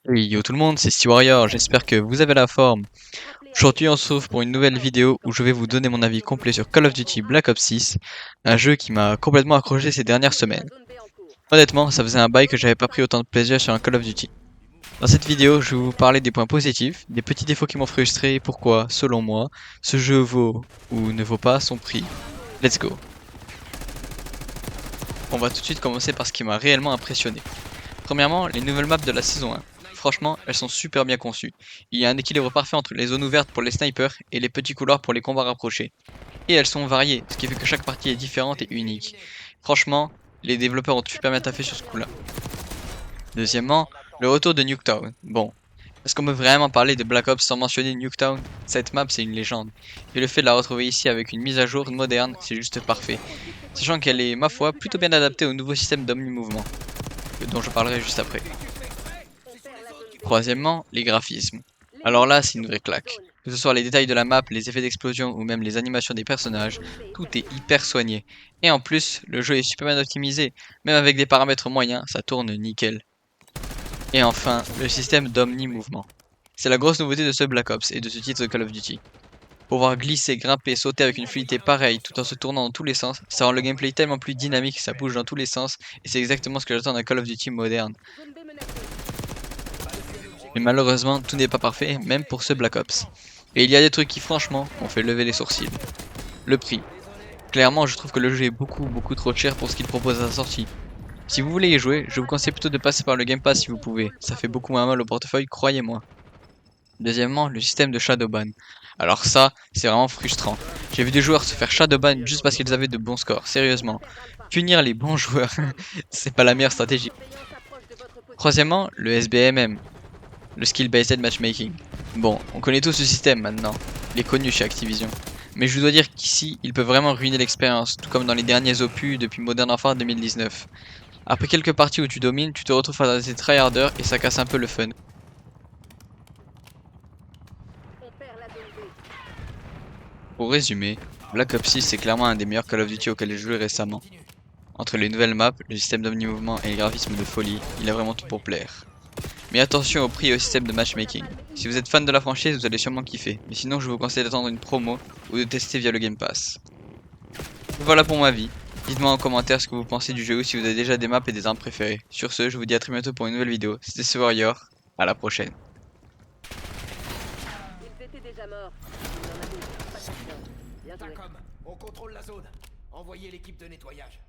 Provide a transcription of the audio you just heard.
Oui, yo tout le monde, c'est Steve Warrior, j'espère que vous avez la forme. Aujourd'hui on se retrouve pour une nouvelle vidéo où je vais vous donner mon avis complet sur Call of Duty Black Ops 6, un jeu qui m'a complètement accroché ces dernières semaines. Honnêtement, ça faisait un bail que j'avais pas pris autant de plaisir sur un Call of Duty. Dans cette vidéo, je vais vous parler des points positifs, des petits défauts qui m'ont frustré et pourquoi, selon moi, ce jeu vaut ou ne vaut pas son prix. Let's go. On va tout de suite commencer par ce qui m'a réellement impressionné. Premièrement, les nouvelles maps de la saison 1. Franchement, elles sont super bien conçues. Il y a un équilibre parfait entre les zones ouvertes pour les snipers et les petits couloirs pour les combats rapprochés. Et elles sont variées, ce qui fait que chaque partie est différente et unique. Franchement, les développeurs ont super bien taffé sur ce coup-là. Deuxièmement, le retour de Nuketown. Bon, est-ce qu'on peut vraiment parler de Black Ops sans mentionner Nuketown? Cette map c'est une légende. Et le fait de la retrouver ici avec une mise à jour moderne, c'est juste parfait. Sachant qu'elle est, ma foi, plutôt bien adaptée au nouveau système d'omni-mouvement, dont je parlerai juste après. Troisièmement, les graphismes. Alors là, c'est une vraie claque. Que ce soit les détails de la map, les effets d'explosion ou même les animations des personnages, tout est hyper soigné. Et en plus, le jeu est super bien optimisé, même avec des paramètres moyens, ça tourne nickel. Et enfin, le système d'omni-mouvement. C'est la grosse nouveauté de ce Black Ops et de ce titre de Call of Duty. Pouvoir glisser, grimper, sauter avec une fluidité pareille tout en se tournant dans tous les sens, ça rend le gameplay tellement plus dynamique, ça bouge dans tous les sens, et c'est exactement ce que j'attends d'un Call of Duty moderne. Mais malheureusement, tout n'est pas parfait, même pour ce Black Ops. Et il y a des trucs qui franchement ont fait lever les sourcils. Le prix. Clairement, je trouve que le jeu est beaucoup trop cher pour ce qu'il propose à sa sortie. Si vous voulez y jouer, je vous conseille plutôt de passer par le Game Pass si vous pouvez, ça fait beaucoup moins mal au portefeuille, croyez-moi. Deuxièmement, le système de Shadowban. Alors ça, c'est vraiment frustrant. J'ai vu des joueurs se faire Shadowban juste parce qu'ils avaient de bons scores, sérieusement. Punir les bons joueurs, c'est pas la meilleure stratégie. Troisièmement, le SBMM, le Skill Based Matchmaking. Bon, on connaît tous ce système maintenant, il est connu chez Activision. Mais je dois dire qu'ici, il peut vraiment ruiner l'expérience, tout comme dans les derniers opus depuis Modern Warfare 2019. Après quelques parties où tu domines, tu te retrouves face à des tryharders et ça casse un peu le fun. Pour résumer, Black Ops 6 c'est clairement un des meilleurs Call of Duty auxquels j'ai joué récemment. Entre les nouvelles maps, le système d'omni-mouvement et les graphismes de folie, il a vraiment tout pour plaire. Mais attention au prix et au système de matchmaking. Si vous êtes fan de la franchise, vous allez sûrement kiffer, mais sinon je vous conseille d'attendre une promo ou de tester via le Game Pass. Voilà pour ma vie. Dites-moi en commentaire ce que vous pensez du jeu ou si vous avez déjà des maps et des armes préférées. Sur ce, je vous dis à très bientôt pour une nouvelle vidéo. C'était ce Warrior, à la prochaine. Ils étaient déjà morts. Il n'en avait pas question. Bien joué. TACOM, on contrôle la zone. Envoyez l'équipe de nettoyage.